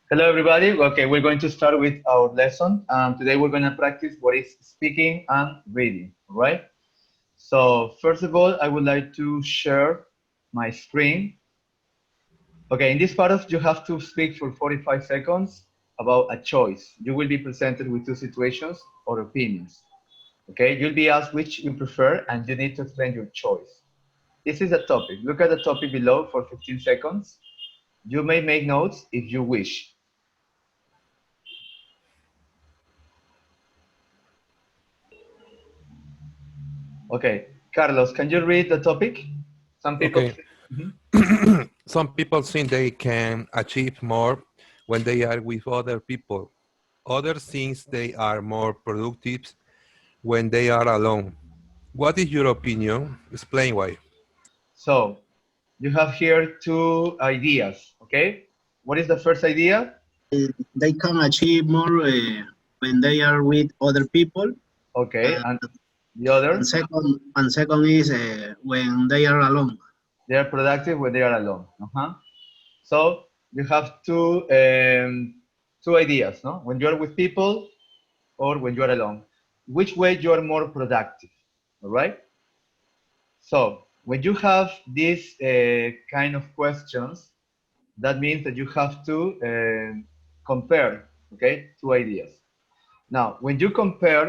Hello, everybody. Okay, we're going to start with our lesson. Today we're going to practice what is speaking and reading, all right? So first of all, I would like to share my screen. Okay, in this part of you have to speak for 45 seconds about a choice. You will be presented with two situations or opinions. Okay, you'll be asked which you prefer and you need to explain your choice. This is a topic. Look at the topic below for 15 seconds. You may make notes if you wish. Okay, Carlos, can you read the topic? Some people. Okay. Mhm. Some people think they can achieve more when they are with other people. Others think they are more productive when they are alone. What is your opinion? Explain why. So you have here two ideas. Okay, what is the first idea? They can achieve more when they are with other people. Okay, Uh, and the other, and second is when they are alone. they are productive when they are alone. So you have two ideas, no? When you are with people or when you are alone. Which way you are more productive? All right. So when you have these kind of questions, that means that you have to compare, okay, two ideas. Now, when you compare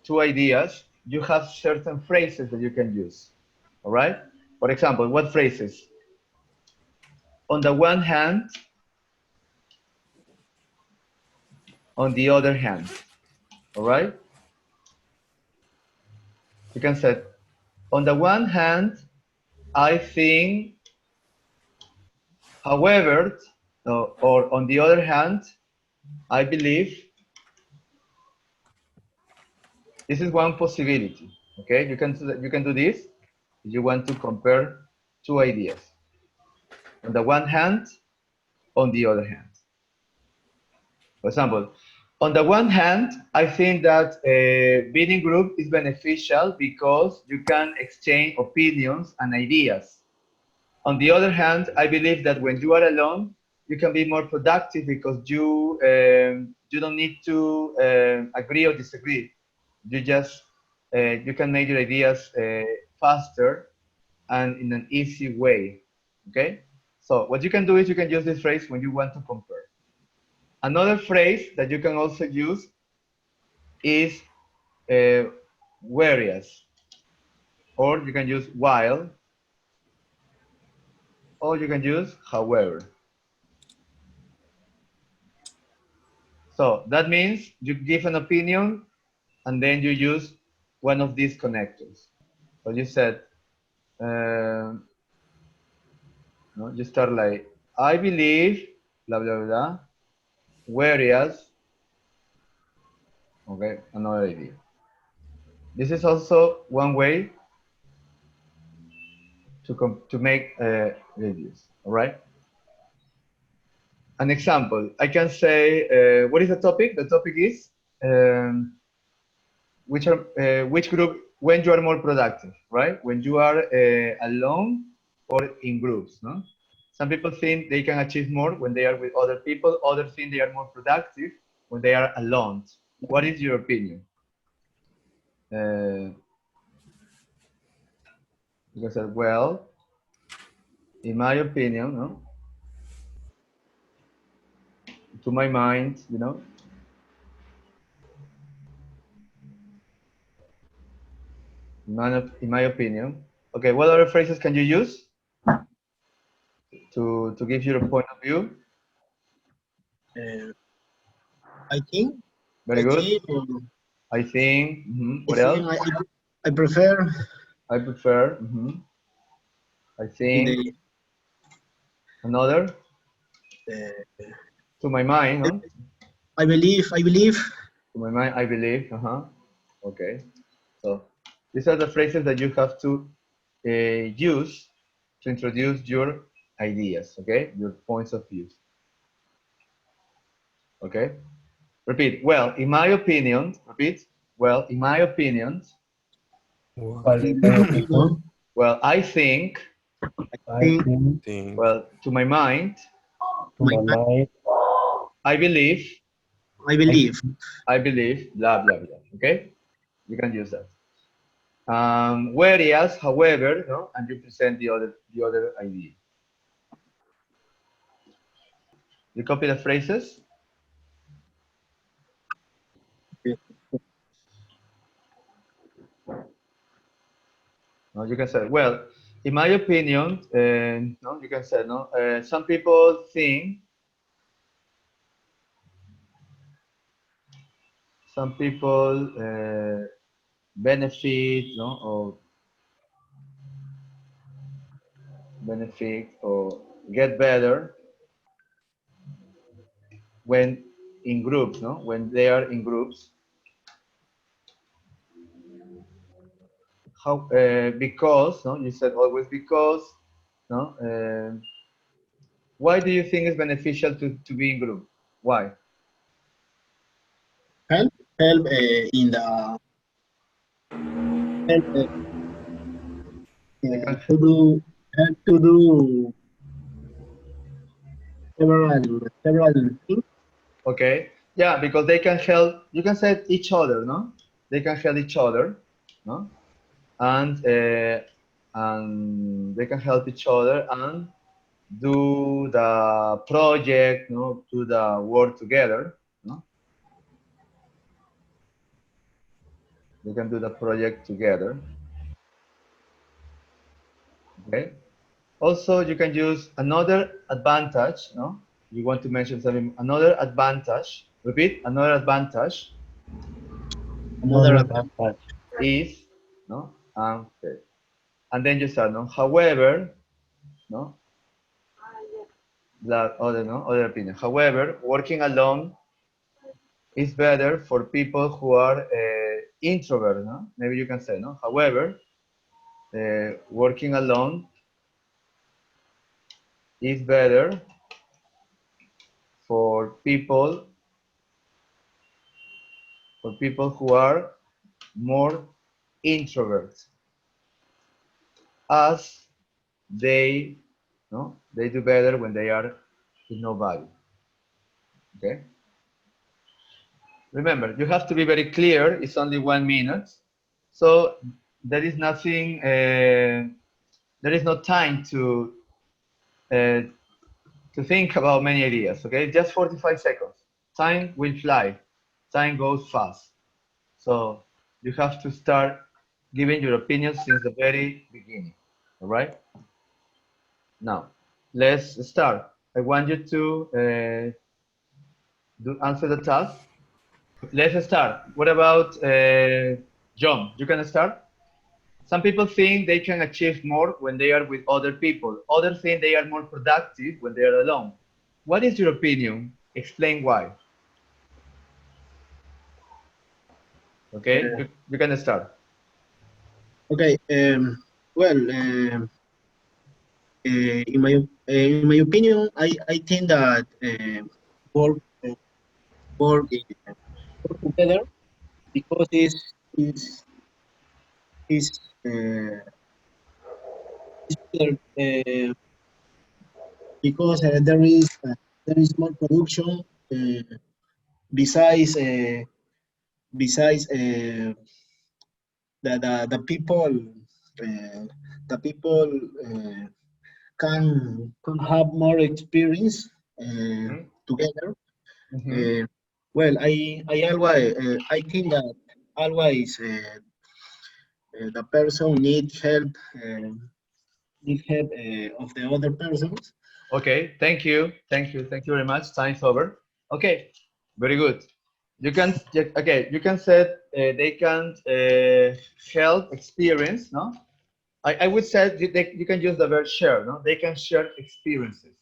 two ideas, you have certain phrases that you can use, all right? For example, what phrases? On the one hand, on the other hand, all right? You can say, on the one hand, I think, however, or on the other hand, I believe. This is one possibility. Okay, you can do this if you want to compare two ideas. On the one hand, on the other hand. For example, on the one hand, I think that being in group is beneficial because you can exchange opinions and ideas. On the other hand, I believe that when you are alone, you can be more productive because you don't need to agree or disagree. You just you can make your ideas faster and in an easy way. Okay. So what you can do is you can use this phrase when you want to compare. Another phrase that you can also use is uh, whereas, or you can use while, or you can use however. So that means you give an opinion and then you use one of these connectors. So you said, uh, no, you start like, I believe, blah, blah, blah, whereas, okay, another idea. This is also one way to make reviews, all right? An example, I can say, what is the topic? The topic is which group, when you are more productive, right? When you are alone or in groups, no? Some people think they can achieve more when they are with other people. Others think they are more productive when they are alone. What is your opinion? Because, well, in my opinion, no? To my mind, in my opinion. Okay, what other phrases can you use to give your point of view? Uh, I think, Very I good. think, I think. I What think else? I prefer I prefer. I think. the Another. uh, To my mind, no? I believe. To my mind, I believe. Okay. So these are the phrases that you have to use to introduce your ideas. Okay, your points of view. Okay. Repeat. Well, in my opinion. Repeat. Well, in my opinion. Well, Well, in my opinion, Well, I think. I Think think Well, to my mind. to my my mind, I believe, I I, believe. I believe, blah, blah, blah. Okay? You can use that. Whereas, however, no, and you present the other idea. You copy the phrases. No, you can say, well, in my opinion, no, you can say, no, some people think, some people benefit, no, or benefit or get better when in groups, no, when they are in groups. How? Because, no, you said always because, no. Why do you think it's beneficial to be in group? Why? Help in the help You can, to do help to do several things. okay, yeah, because they can help. You can say each other, no? They can help each other, no? And they can help each other and do the project, no? Do the work together, no? They can do the project together. Okay. Also, you can use another advantage, no? You want to mention something, another advantage. Repeat, another advantage Another advantage. is, no? Okay. And then you start, no? However, no? That other, no? Other opinion. However, working alone is better for people who are introvert, no? Maybe you can say, no? However, working alone is better for people who are more introverts, as they, no, they do better when they are with nobody. Okay. Remember, you have to be very clear. It's only 1 minute, so there is nothing. There is no time uh, to think about many ideas. Okay, just 45 seconds. Time will fly. Time goes fast. So you have to start giving your opinion since the very beginning. All right. Now, let's start. I want you to answer the task. Let's start. What about John? You can start. Some people think they can achieve more when they are with other people. Others think they are more productive when they are alone. What is your opinion? Explain why. Okay, you can start. Okay. Well, in my opinion, I think that work work work together because is is better, because there is more production. Besides besides the people uh, the people uh, can have more experience Mhm. together. Mhm. Uh, well, I think that always the person need help of the other persons. Okay, thank you, thank you, thank you very much. Time's over. Okay, very good. You can, okay, you can say they can help experience, no? I would say you can use the verb share, no? They can share experiences.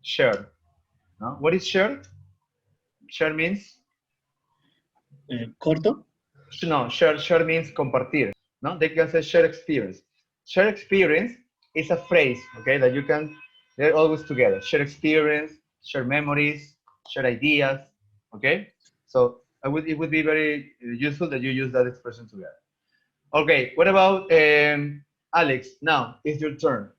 Share, no? What is share? Share means, Corto. no, share means compartir, no? They can say share experience. Share experience is a phrase, okay, that you can, they're always together. Share experience, share memories, share ideas, okay? So it would be very useful that you use that expression together. Okay, what about Alex? Now it's your turn.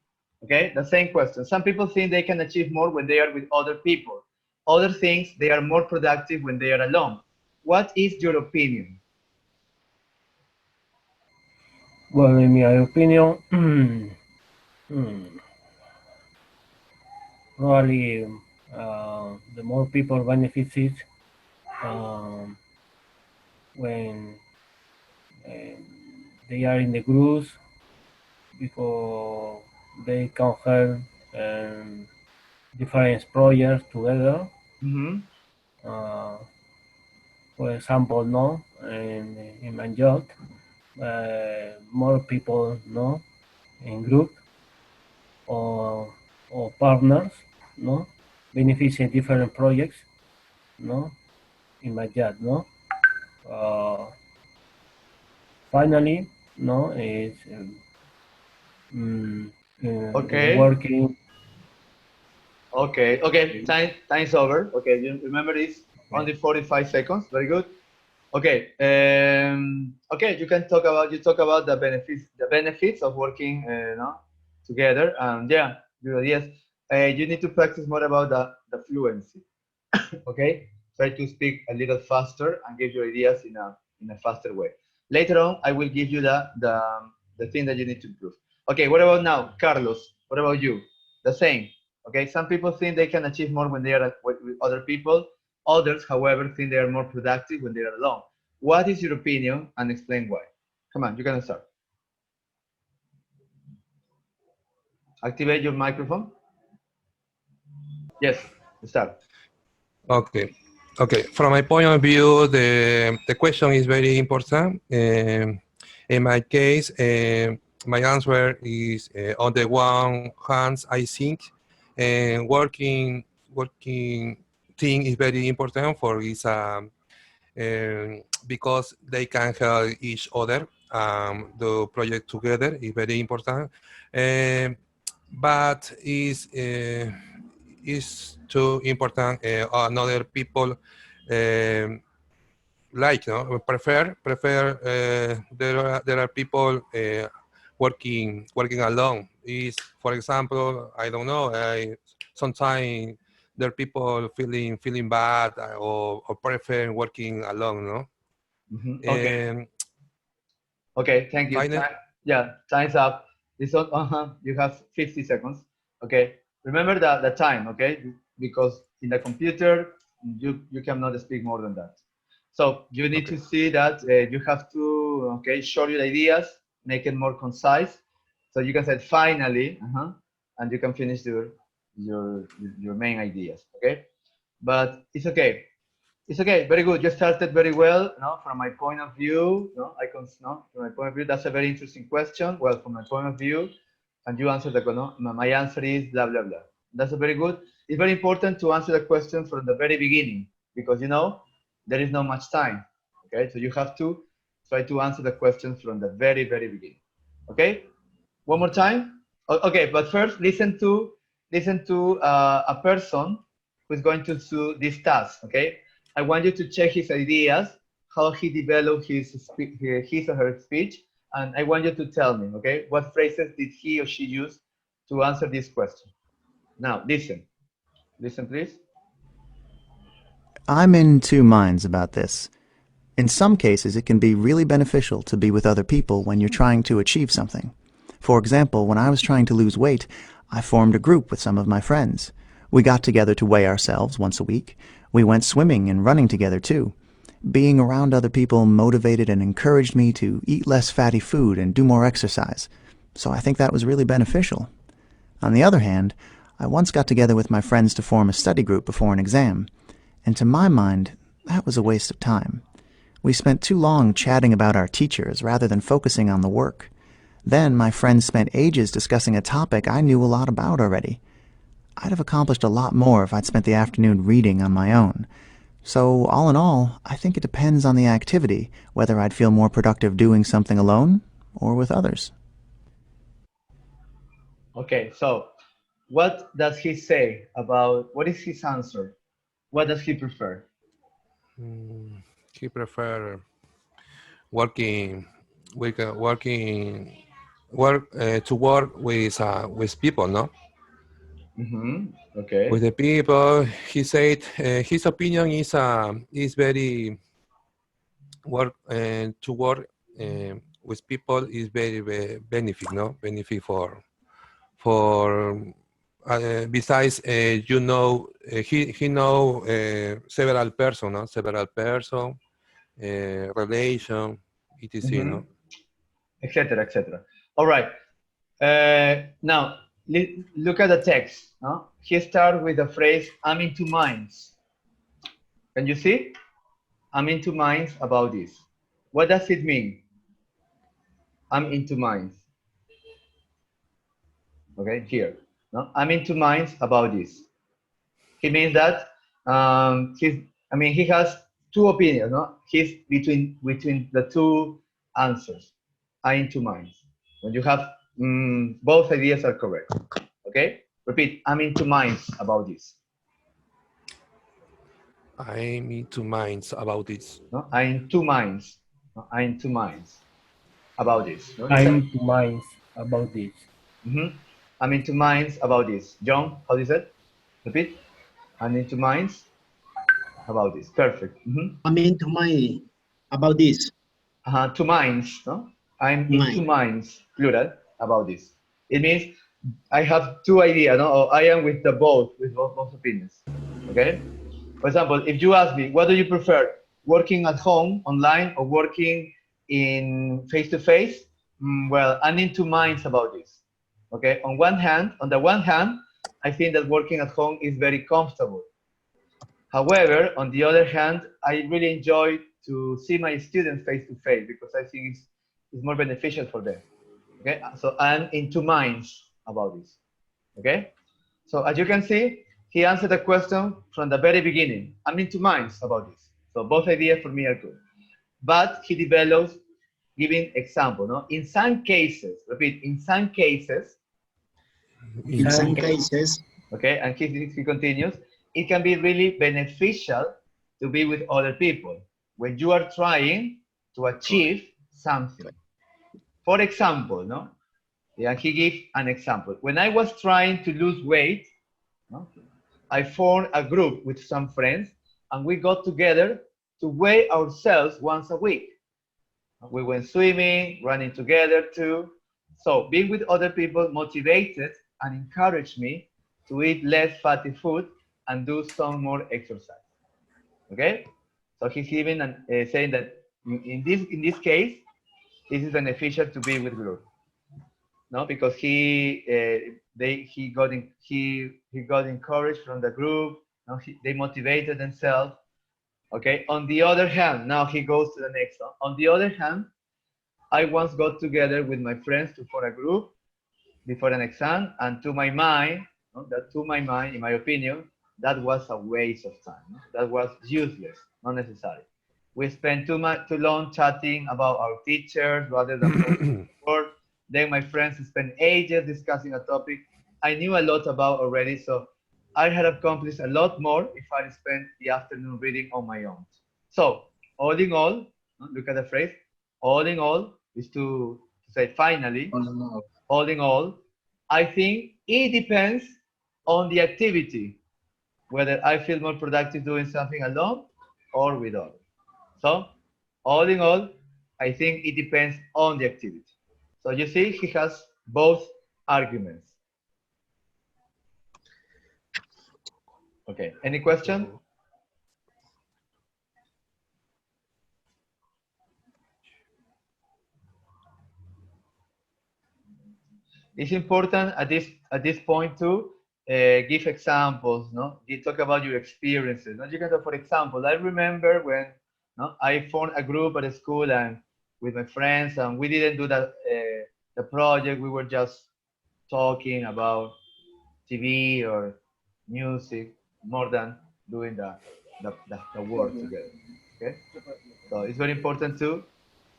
Okay, the same question. Some people think they can achieve more when they are with other people. Other things, they are more productive when they are alone. What is your opinion? Well, in my opinion, probably the more people benefit it um, when they are in the groups because they can help um, different projects together. Mm-hmm. Uh, for example, no, in my job, more people, no, in group or partners, no, benefiting different projects, no, in my job, no. Uh, Finally, no, is mm, in Okay. working. Okay. Okay. Time's over. Okay. You remember this? Okay. Only 45 seconds. Very good. Okay. Okay. You talk about the benefits of working, no, together. And yeah, yes. You need to practice more about the fluency. Okay. Try to speak a little faster and give your ideas in a faster way. Later on, I will give you the thing that you need to improve. Okay. What about now, Carlos? What about you? The same. Okay. Some people think they can achieve more when they are with other people. Others, however, think they are more productive when they are alone. What is your opinion and explain why? Come on, you can start. Activate your microphone. Yes, start. Okay. Okay. From my point of view, the question is very important. In my case, my answer is on the one hand, I think working team is very important for is because they can help each other. The project together is very important, um, but is too important. Another people um, like prefer. There are people working alone. Is for example, I don't know. Sometimes there are people feeling bad or prefer working alone. No. Okay. Um, Okay, thank you. final. Yeah, time's up. It's on, you have 50 seconds. Okay. Remember the time, okay? Because in the computer, you cannot speak more than that. So you need Okay. to see that you have to, okay, short your ideas, make it more concise. So you can say finally, and you can finish your your main ideas, okay? But it's okay. It's okay, very good. You started very well. No, from my point of view, no, no, from my point of view, that's a very interesting question. Well, from my point of view, and you answered the no, my answer is blah blah blah. That's a very good. It's very important to answer the question from the very beginning because you know there is not much time. Okay, so you have to try to answer the question from the very beginning. Okay, one more time. Okay, but first listen to a person who's going to do this task. Okay, I want you to check his ideas, how he developed his or her speech, and I want you to tell me. Okay, what phrases did he or she use to answer this question? Now listen, please. I'm in two minds about this. In some cases, it can be really beneficial to be with other people when you're trying to achieve something. For example, when I was trying to lose weight, I formed a group with some of my friends. We got together to weigh ourselves once a week. We went swimming and running together too. Being around other people motivated and encouraged me to eat less fatty food and do more exercise. So I think that was really beneficial. On the other hand, I once got together with my friends to form a study group before an exam. And to my mind, that was a waste of time. We spent too long chatting about our teachers rather than focusing on the work. Then my friends spent ages discussing a topic I knew a lot about already. I'd have accomplished a lot more if I'd spent the afternoon reading on my own. So all in all, I think it depends on the activity, whether I'd feel more productive doing something alone or with others. Okay, so what does he say about what is his answer? What does he prefer? He prefer working working work to work with people, no? Okay. with the people. He said his opinion is very work to work with people is very benefit, no benefit for besides you know he know several person, no? Several person relation etc. No. Etc. Etc. All right. Now look at the text. No? He starts with the phrase "I'm in two minds." Can you see? I'm in two minds about this. What does it mean? I'm in two minds. Okay, here. No, I'm in two minds about this. He means that he has two opinions. No, he's between the two answers. I'm in two minds. When you have both ideas are correct. Okay, repeat. I'm in two minds about this. I'm in two minds about this. No, I'm in two minds. No, I'm in two minds about this. No, I'm two minds about this. I'm in two minds about this. John, how do you say it? Repeat. I'm in two minds about this. Perfect. I'm into my about this. Two minds. No? I'm in two Mine. minds, plural, about this. It means I have two ideas, no? Or I am with both opinions. Okay? For example, if you ask me, what do you prefer? Working at home, online, or working in face-to-face? Well, I'm in two minds about this. Okay? On the one hand, I think that working at home is very comfortable. However, on the other hand, I really enjoy to see my students face to face because I think it's more beneficial for them. Okay, so I'm in two minds about this. Okay, so as you can see, he answered the question from the very beginning. I'm in two minds about this. So both ideas for me are good. But he develops giving example. No, in some cases, repeat, in some cases, In some cases, okay, and he continues, it can be really beneficial to be with other people when you are trying to achieve something. For example, no? Yeah, he gives an example. When I was trying to lose weight, no, I formed a group with some friends and we got together to weigh ourselves once a week. We went swimming, running together too. So being with other people motivated and encouraged me to eat less fatty food and do some more exercise. Okay, so he's even saying that in this case, this is beneficial to be with group. No, because he got encouraged from the group. No, they motivated themselves. Okay. On the other hand, now he goes to the next one. On the other hand, I once got together with my friends to form a group before an exam, and to my mind, no, in my opinion, that was a waste of time. No? That was useless, not necessary. We spent too long chatting about our teachers rather than focusing on work. Then my friends spent ages discussing a topic I knew a lot about already, so I had accomplished a lot more if I spent the afternoon reading on my own. So, all in all, look at the phrase, all in all is to say finally, all in all, I think it depends on the activity, whether I feel more productive doing something alone or with others. So, all in all, I think it depends on the activity. So you see, he has both arguments. Okay, any question? It's important at this point to give examples. No, you talk about your experiences. No, you can talk, for example, I remember when I formed a group at school and with my friends, and we didn't do that the project. We were just talking about TV or music more than doing the work together. Okay, so it's very important to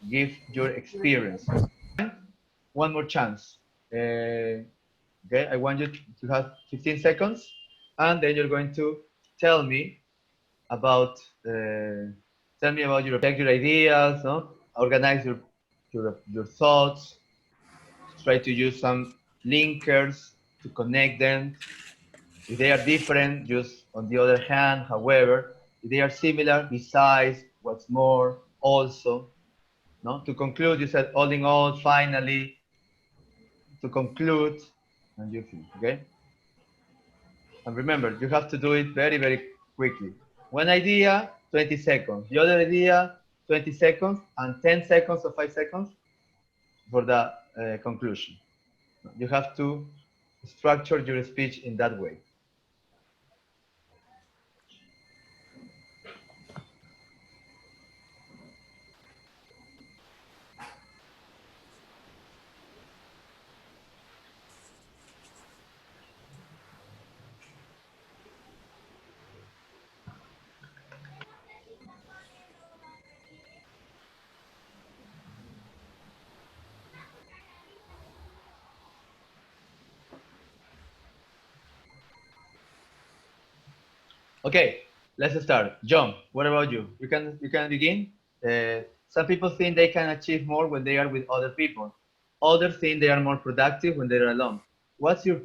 give your experiences. One more chance. Okay, I want you to have 15 seconds, and then you're going to tell me about your ideas, no? Organize your thoughts. Try to use some linkers to connect them. If they are different, just on the other hand, however, if they are similar, besides, what's more, also. No? To conclude, you said all in all, finally, to conclude, and you finish, okay? And remember, you have to do it very, very quickly. One idea, 20 seconds. The other idea, 20 seconds, and 10 seconds or 5 seconds for the conclusion. You have to structure your speech in that way. Okay, let's start. John, what about you? You can begin. Some people think they can achieve more when they are with other people. Others think they are more productive when they are alone. What's your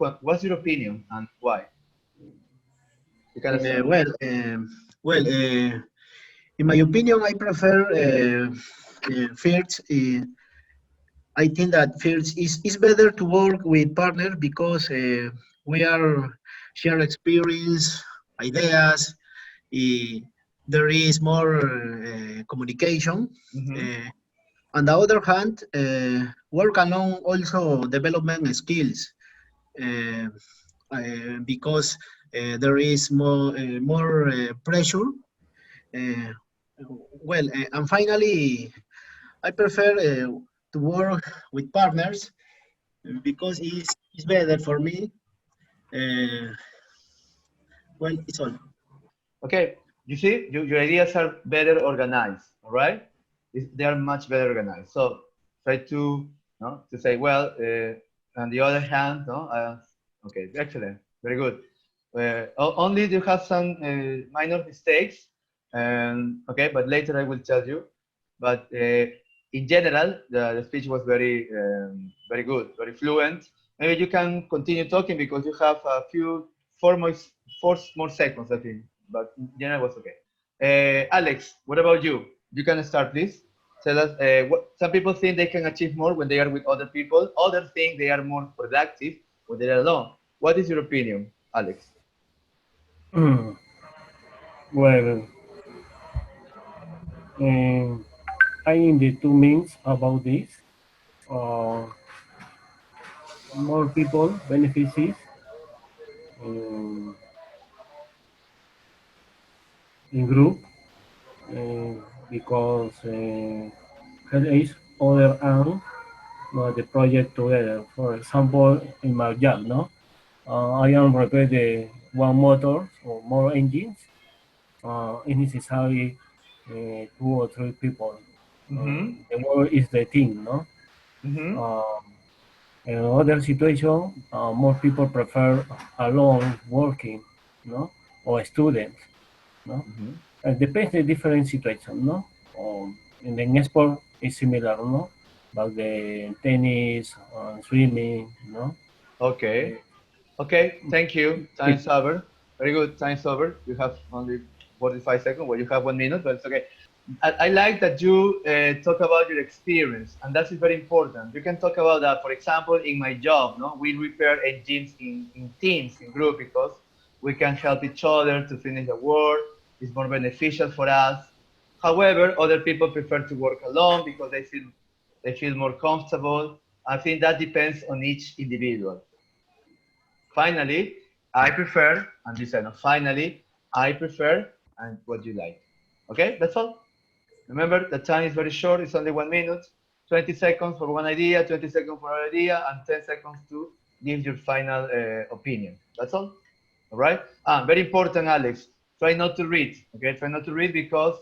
opinion and why? You can start. In my opinion, I prefer first. I think that first is better to work with partners because we are share experience, ideas. Uh, there is more communication. Mm-hmm. On the other hand, work alone also development skills because there is more pressure. Uh, and finally, I prefer to work with partners because it's better for me. Uh, it's all. Okay, you see, your ideas are better organized, all right? They are much better organized. So try to, no, to say, well, on the other hand, no, okay, excellent, very good. Only you have some minor mistakes, and okay, but later I will tell you. But in general, the speech was very good, very fluent. Maybe you can continue talking because you have a few four more seconds, I think. But in general, it was okay. Alex, what about you? You can start, please. Tell us. Some people think they can achieve more when they are with other people. Others think they are more productive when they are alone. What is your opinion, Alex? Well, I in the two means about this. Uh, More people benefits um, in group uh, because there is other arm the project together. For example, in my job, no, I am repair the one motor or more engines. It is necessary two or three people. Mm-hmm. The work is the team, no. Mm-hmm. In other situation, more people prefer alone working, no, or students, no. Mm-hmm. It depends the different situation, no. In the sport is similar, no, but the tennis, swimming, no. Okay. Uh, Okay. Thank you. it, Time's over. Very good. Time's over. You have only 45 seconds. Well, you have 1 minute, but it's okay. I like that you talk about your experience, and that's very important. You can talk about that. For example, in my job, no, we repair engines in teams, in group, because we can help each other to finish the work. It's more beneficial for us. However, other people prefer to work alone because they feel more comfortable. I think that depends on each individual. Finally, I prefer, and you said, no, finally, I prefer, and what you like. Okay, that's all. Remember, the time is very short, it's only 1 minute, 20 seconds for one idea, 20 seconds for another idea, and 10 seconds to give your final opinion. That's all. All right? Very important, Alex. Try not to read. Okay, try not to read because,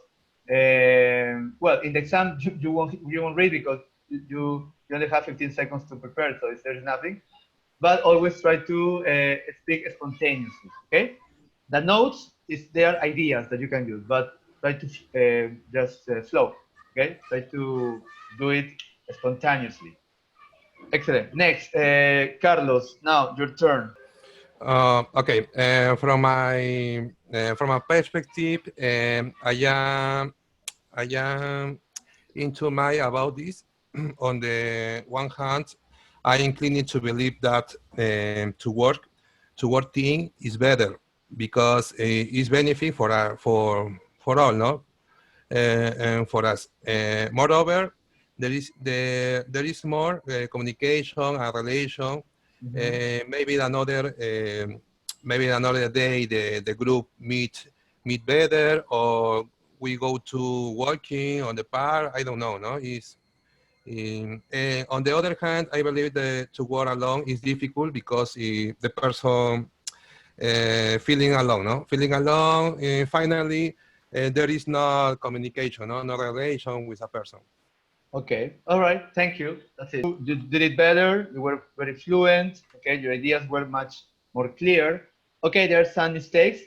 well, in the exam you won't read because you only have 15 seconds to prepare, so there's nothing. But always try to speak spontaneously. Okay? The notes is their ideas that you can use, but try to just flow. Okay? Try to do it spontaneously. Excellent. Next, Carlos. Now your turn. Okay, from my perspective, I am into my about this. On the one hand, I inclined to believe that to work team is better because it's benefit for all, no, and for us. Moreover, there is more communication and relation. Maybe another day the group meet better, or we go to walking on the park. I don't know. No, on the other hand, I believe that to work alone is difficult because the person feeling alone, no? Feeling alone, finally, there is no communication, no relation with a person. Okay, all right, thank you. That's it. You did it better. You were very fluent. Okay, your ideas were much more clear. Okay, there are some mistakes.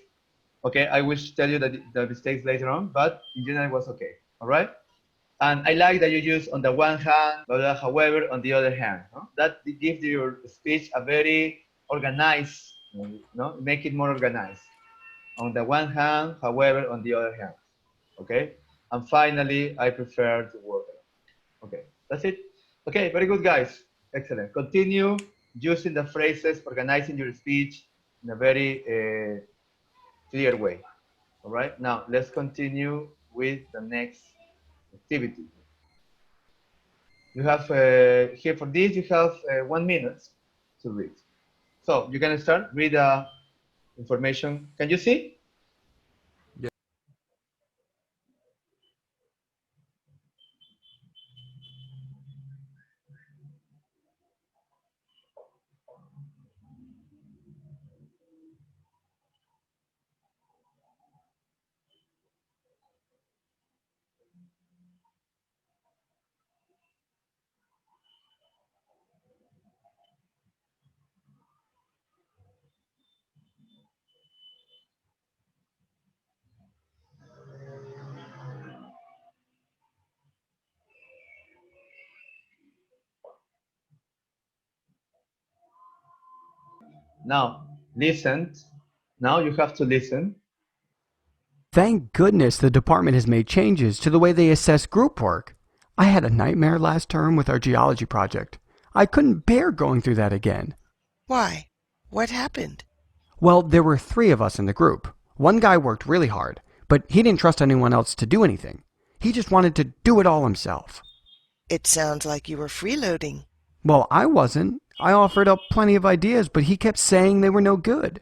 Okay, I will tell you the mistakes later on, but in general it was okay. All right. And I like that you use on the one hand, blah, blah, however, on the other hand. No? That gives your speech a very organized, no? Make it more organized. On the one hand, however, on the other hand. Okay? And finally, I prefer to work alone. Okay, that's it. Okay, very good, guys. Excellent. Continue using the phrases, organizing your speech in a very clear way. All right, now let's continue with the next activity. You have here for this, you have 1 minute to read. So you're gonna start read information. Can you see? Now listen. Now you have to listen. Thank goodness the department has made changes to the way they assess group work. I had a nightmare last term with our geology project. I couldn't bear going through that again. Why? What happened? Well, there were 3 of us in the group. One guy worked really hard, but he didn't trust anyone else to do anything. He just wanted to do it all himself. It sounds like you were freeloading. Well, I wasn't. I offered up plenty of ideas, but he kept saying they were no good.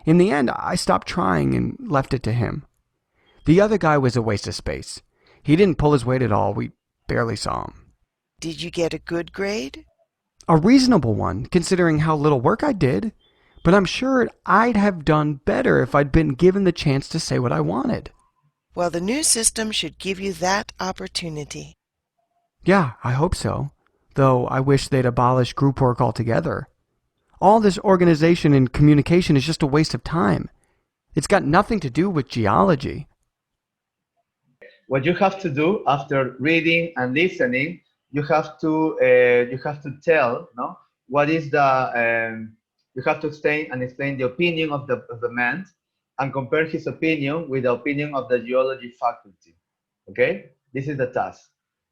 In the end, I stopped trying and left it to him. The other guy was a waste of space. He didn't pull his weight at all. We barely saw him. Did you get a good grade? A reasonable one, considering how little work I did. But I'm sure I'd have done better if I'd been given the chance to say what I wanted. Well, the new system should give you that opportunity. Yeah, I hope so. Though I wish they'd abolish group work altogether. All this organization and communication is just a waste of time. It's got nothing to do with geology. What you have to do after reading and listening, you have to tell, no, what is the you have to explain the opinion of the man, and compare his opinion with the opinion of the geology faculty. Okay, this is the task.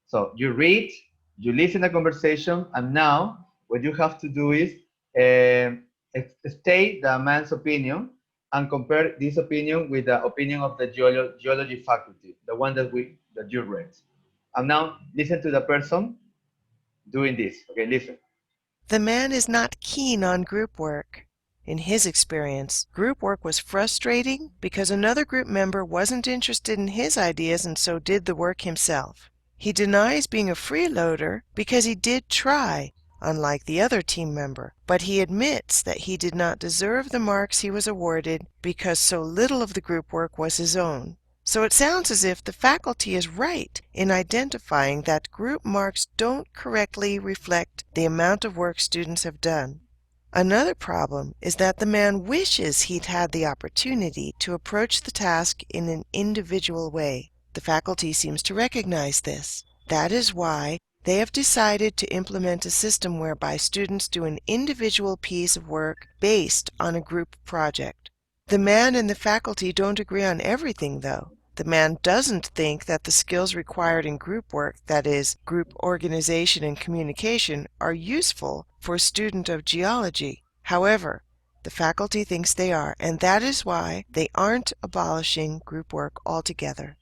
So you read, you listen to the conversation, and now what you have to do is state the man's opinion and compare this opinion with the opinion of the geology faculty, the one that you read. And now listen to the person doing this. Okay, listen. The man is not keen on group work. In his experience, group work was frustrating because another group member wasn't interested in his ideas and so did the work himself. He denies being a freeloader because he did try, unlike the other team member, but he admits that he did not deserve the marks he was awarded because so little of the group work was his own. So it sounds as if the faculty is right in identifying that group marks don't correctly reflect the amount of work students have done. Another problem is that the man wishes he'd had the opportunity to approach the task in an individual way. The faculty seems to recognize this. That is why They have decided to implement a system whereby students do an individual piece of work based on a group project. The man and the faculty don't agree on everything, though. The man doesn't think that the skills required in group work, that is, group organization and communication, are useful for a student of geology. However, the faculty thinks they are, and that is why they aren't abolishing group work altogether.